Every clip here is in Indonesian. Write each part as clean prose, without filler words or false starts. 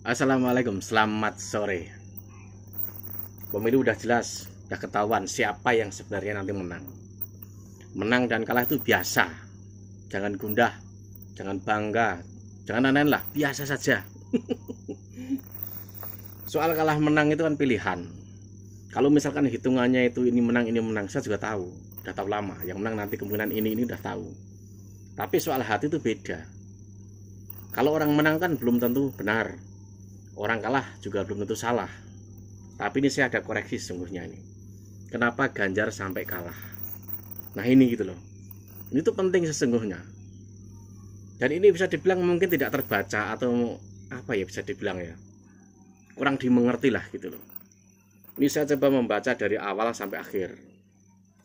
Assalamualaikum, selamat sore. Pemilu udah jelas, udah ketahuan siapa yang sebenarnya nanti menang. Menang dan kalah itu biasa. Jangan gundah, jangan bangga, jangan aneh lah, biasa saja. Soal kalah menang itu kan pilihan. Kalau misalkan hitungannya itu ini menang, saya juga tahu, udah tahu lama. Yang menang nanti kemungkinan ini udah tahu. Tapi soal hati itu beda. Kalau orang menang kan belum tentu benar. Orang kalah juga belum tentu salah. Tapi ini saya ada koreksi sesungguhnya ini. Kenapa Ganjar sampai kalah? Nah ini gitu loh. Ini tuh penting sesungguhnya. Dan ini bisa dibilang mungkin tidak terbaca atau apa ya bisa dibilang ya. Kurang dimengerti lah gitu loh. Ini saya coba membaca dari awal sampai akhir.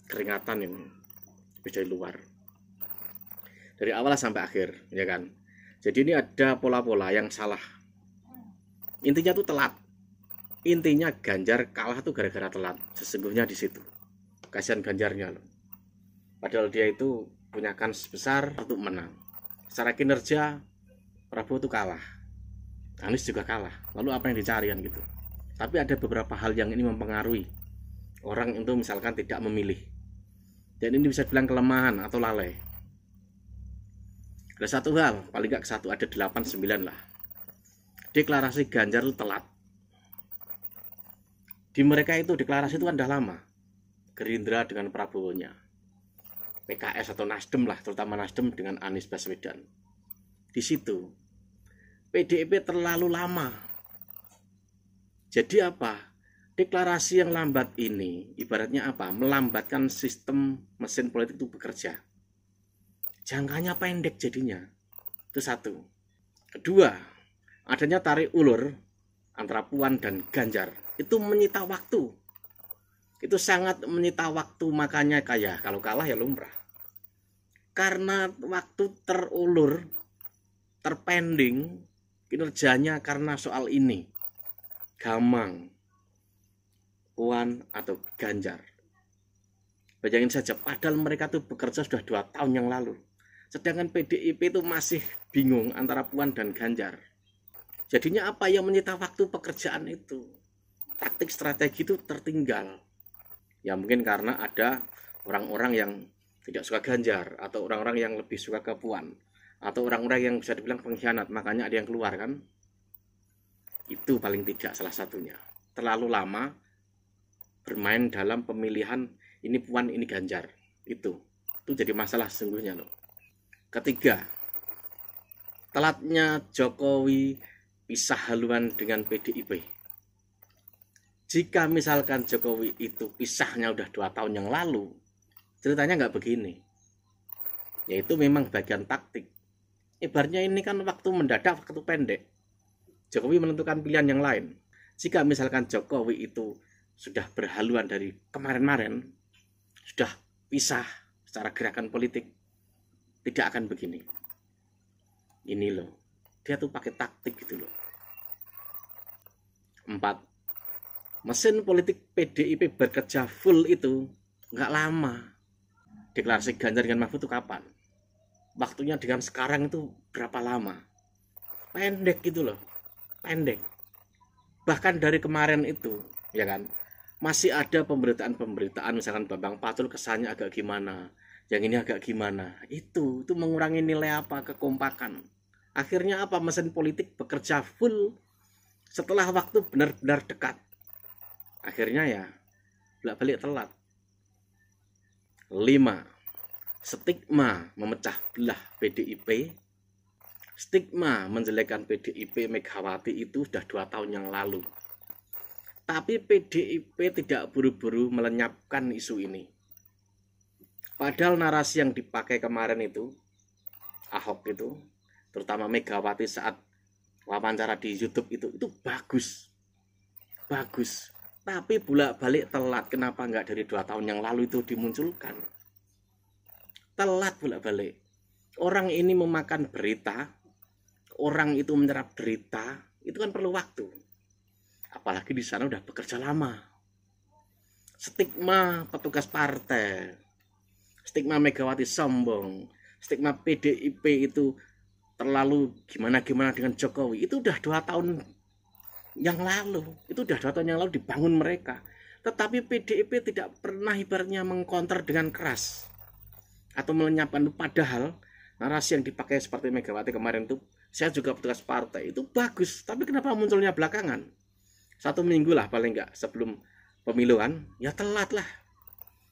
Keringatan ini. Bisa di luar. Dari awal sampai akhir, ya kan. Jadi ini ada pola-pola yang salah. Intinya tuh telat. Intinya Ganjar kalah tuh gara-gara telat. Sesungguhnya di situ. Kasihan Ganjarnya loh. Padahal dia itu punya kans besar untuk menang. Secara kinerja Prabowo tuh kalah. Anies juga kalah. Lalu apa yang dicari kan gitu. Tapi ada beberapa hal yang ini mempengaruhi orang itu misalkan tidak memilih. Dan ini bisa bilang kelemahan atau lalai. Ada satu hal, paling gak satu, ada 8-9 lah. Deklarasi Ganjar itu telat. Di mereka itu deklarasi itu kan udah lama. Gerindra dengan Prabowo-nya. PKS atau Nasdem lah, terutama Nasdem dengan Anies Baswedan. Di situ PDIP terlalu lama. Jadi apa? Deklarasi yang lambat ini ibaratnya apa? Melambatkan sistem mesin politik itu bekerja. Jangkanya pendek jadinya. Itu satu. Kedua, adanya tarik ulur antara Puan dan Ganjar. Itu menyita waktu. Itu sangat menyita waktu, makanya kayak kalau kalah ya lumrah. Karena waktu terulur, terpending kinerjanya karena soal ini. Gamang, Puan atau Ganjar. Bayangin saja, padahal mereka tuh bekerja sudah 2 tahun yang lalu. Sedangkan PDIP itu masih bingung antara Puan dan Ganjar. Jadinya apa yang menyita waktu pekerjaan itu? Taktik strategi itu tertinggal. Ya mungkin karena ada orang-orang yang tidak suka Ganjar. Atau orang-orang yang lebih suka ke Puan. Atau orang-orang yang bisa dibilang pengkhianat. Makanya ada yang keluar kan. Itu paling tidak salah satunya. Terlalu lama bermain dalam pemilihan ini Puan, ini Ganjar. Itu jadi masalah sesungguhnya loh. Ketiga, telatnya Jokowi pisah haluan dengan PDIP. Jika misalkan Jokowi itu pisahnya udah 2 tahun yang lalu, ceritanya nggak begini. Yaitu memang bagian taktik. Ibaratnya ini kan waktu mendadak, waktu pendek. Jokowi menentukan pilihan yang lain. Jika misalkan Jokowi itu sudah berhaluan dari kemarin-marin, sudah pisah secara gerakan politik, tidak akan begini. Ini loh, dia tuh pakai taktik gitu loh. 4. Mesin politik PDIP bekerja full itu nggak lama. Deklarasi Ganjar dengan Mahfud itu kapan? Waktunya dengan sekarang itu berapa lama? Pendek gitu loh, pendek. Bahkan dari kemarin itu, ya kan, masih ada pemberitaan misalkan Bambang Pacul kesannya agak gimana, yang ini agak gimana. Itu mengurangi nilai apa? Kekompakan. Akhirnya apa? Mesin politik bekerja full setelah waktu benar-benar dekat. Akhirnya ya bolak-balik telat. 5. Stigma memecah belah PDIP. Stigma menjelekkan PDIP Megawati itu sudah 2 tahun yang lalu. Tapi PDIP tidak buru-buru melenyapkan isu ini. Padahal narasi yang dipakai kemarin itu, Ahok itu, terutama Megawati saat wawancara di YouTube itu bagus. Bagus. Tapi bolak-balik telat. Kenapa nggak dari 2 tahun yang lalu itu dimunculkan? Telat bolak-balik. Orang ini memakan berita, orang itu menyerap berita, itu kan perlu waktu. Apalagi di sana udah bekerja lama. Stigma petugas partai, stigma Megawati sombong, stigma PDIP itu terlalu gimana-gimana dengan Jokowi, itu udah 2 tahun yang lalu. Itu udah 2 tahun yang lalu dibangun mereka. Tetapi PDIP tidak pernah ibaratnya mengkonter dengan keras atau melenyapkan. Padahal narasi yang dipakai seperti Megawati kemarin itu, saya juga petugas partai, itu bagus. Tapi kenapa munculnya belakangan? 1 minggu lah paling enggak sebelum pemiluan, ya telat lah.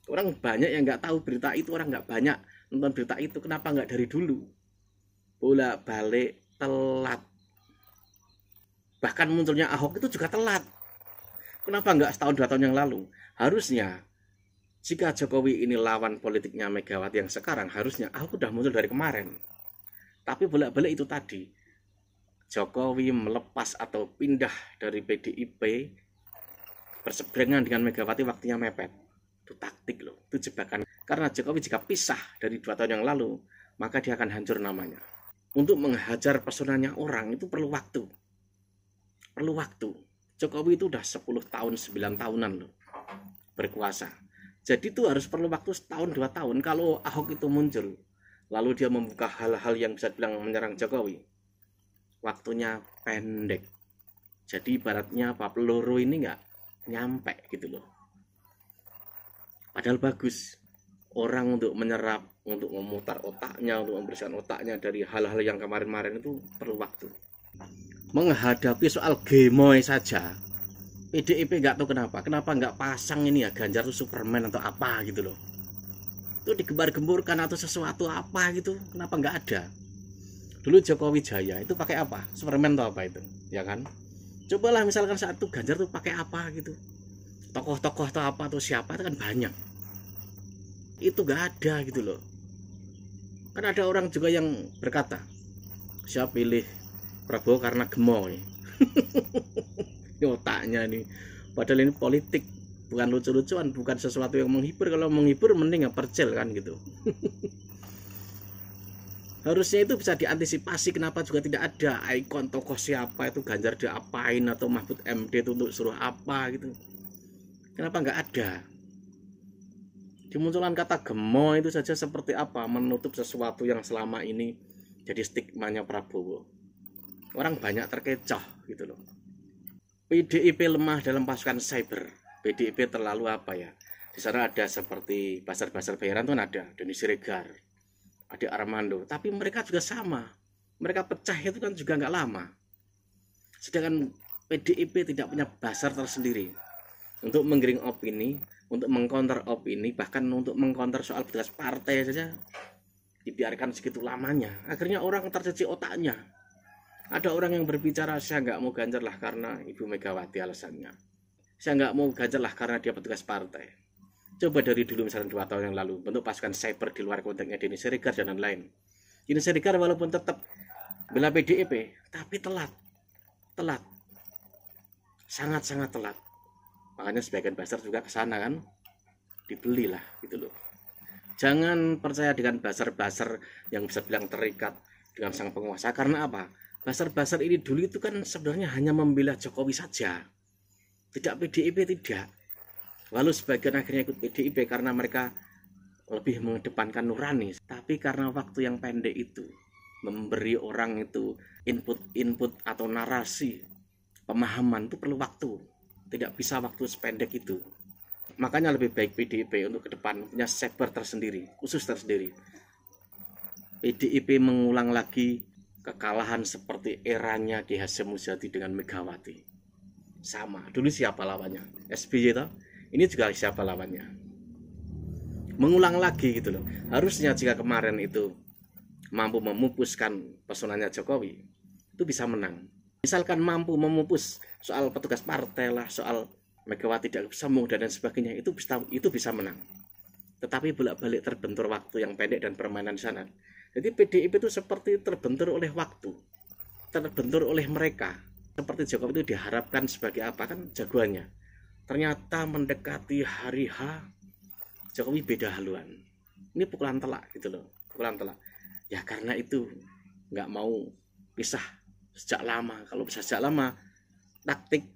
Orang banyak yang nggak tahu berita itu, orang nggak banyak nonton berita itu. Kenapa nggak dari dulu? Bolak balik telat. Bahkan munculnya Ahok itu juga telat. Kenapa nggak setahun 2 tahun yang lalu? Harusnya jika Jokowi ini lawan politiknya Megawati yang sekarang, harusnya Ahok udah muncul dari kemarin. Tapi bolak-balik itu tadi, Jokowi melepas atau pindah dari PDIP, berseberangan dengan Megawati, waktunya mepet. Itu taktik loh, itu jebakan. Karena Jokowi jika pisah dari 2 tahun yang lalu, maka dia akan hancur namanya. Untuk menghajar personanya orang itu perlu waktu. Perlu waktu. Jokowi itu udah 10 tahun, 9 tahunan loh berkuasa. Jadi itu harus perlu waktu setahun 2 tahun. Kalau Ahok itu muncul, lalu dia membuka hal-hal yang bisa dibilang menyerang Jokowi, waktunya pendek. Jadi ibaratnya peluru ini nggak nyampe gitu loh. Padahal bagus orang untuk menyerap, untuk memutar otaknya, untuk membersihkan otaknya dari hal-hal yang kemarin-kemarin itu perlu waktu. Menghadapi soal gemoy saja, PDIP nggak tahu kenapa nggak pasang ini ya Ganjar itu Superman atau apa gitu loh. Itu digembar-gemburkan atau sesuatu apa gitu, kenapa nggak ada? Dulu Jokowi Jaya itu pakai apa? Superman atau apa itu, ya kan? Cobalah misalkan saat itu Ganjar tuh pakai apa gitu, tokoh-tokoh atau apa atau siapa itu kan banyak. Itu nggak ada gitu loh. Kan ada orang juga yang berkata, saya pilih Prabowo karena gemoy. Ini otaknya nih. Padahal ini politik, bukan lucu-lucuan, bukan sesuatu yang menghibur. Kalau menghibur mending ya percel kan gitu. Harusnya itu bisa diantisipasi. Kenapa juga tidak ada ikon tokoh siapa itu Ganjar diapain atau Mahfud MD itu untuk suruh apa gitu. Kenapa nggak ada? Dimunculkan kata gemoy itu saja seperti apa, menutup sesuatu yang selama ini jadi stigmanya Prabowo. Orang banyak terkecoh gitu loh. PDIP lemah dalam pasukan cyber. PDIP terlalu apa ya? Di sana ada seperti pasar-pasar bayaran tuh ada Denny Siregar, ada Armando. Tapi mereka juga sama. Mereka pecah itu kan juga nggak lama. Sedangkan PDIP tidak punya pasar tersendiri untuk menggiring opini, untuk mengcounter opini, bahkan untuk mengcounter soal petugas partai saja dibiarkan segitu lamanya. Akhirnya orang tercuci otaknya. Ada orang yang berbicara, saya nggak mau Ganjar lah karena Ibu Megawati alasannya. Saya nggak mau Ganjar lah karena dia petugas partai. Coba dari dulu misalnya 2 tahun yang lalu, bentuk pasukan cyber di luar konteksnya Denny Siregar dan lain-lain. Denny Siregar walaupun tetap bela PDIP, tapi telat. Sangat-sangat telat. Makanya sebagian buzzer juga ke sana kan, dibeli lah gitu loh. Jangan percaya dengan buzzer-buzzer yang bisa bilang terikat dengan sang penguasa. Karena apa? Buzzer-buzzer ini dulu itu kan sebenarnya hanya membela Jokowi saja, tidak PDIP, tidak. Lalu sebagian akhirnya ikut PDIP karena mereka lebih mengedepankan nurani. Tapi karena waktu yang pendek itu, memberi orang itu input atau narasi, pemahaman itu perlu waktu. Tidak bisa waktu sependek itu. Makanya lebih baik PDIP untuk ke depan punya cyber tersendiri, khusus tersendiri. PDIP mengulang lagi kekalahan seperti eranya Ki Hasyim Muzadi dengan Megawati. Sama, dulu siapa lawannya? SBY toh? Ini juga siapa lawannya? Mengulang lagi gitu loh. Harusnya jika kemarin itu mampu memupuskan pesonanya Jokowi, itu bisa menang. Misalkan mampu memupus soal petugas partai lah, soal Megawati tidak sambung dan sebagainya, itu bisa menang. Tetapi bolak-balik terbentur waktu yang pendek dan permainan di sana. Jadi PDIP itu seperti terbentur oleh waktu, terbentur oleh mereka. Seperti Jokowi itu diharapkan sebagai apa kan jagoannya. Ternyata mendekati hari H, Jokowi beda haluan. Ini pukulan telak gitu loh, pukulan telak. Ya karena itu nggak mau pisah sejak lama. Kalau bisa sejak lama, taktik,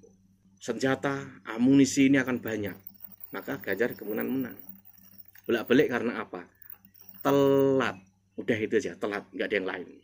senjata, amunisi ini akan banyak. Maka Ganjar kemungkinan menang. Bolak-balik karena apa? Telat. Udah itu aja, telat, nggak ada yang lain.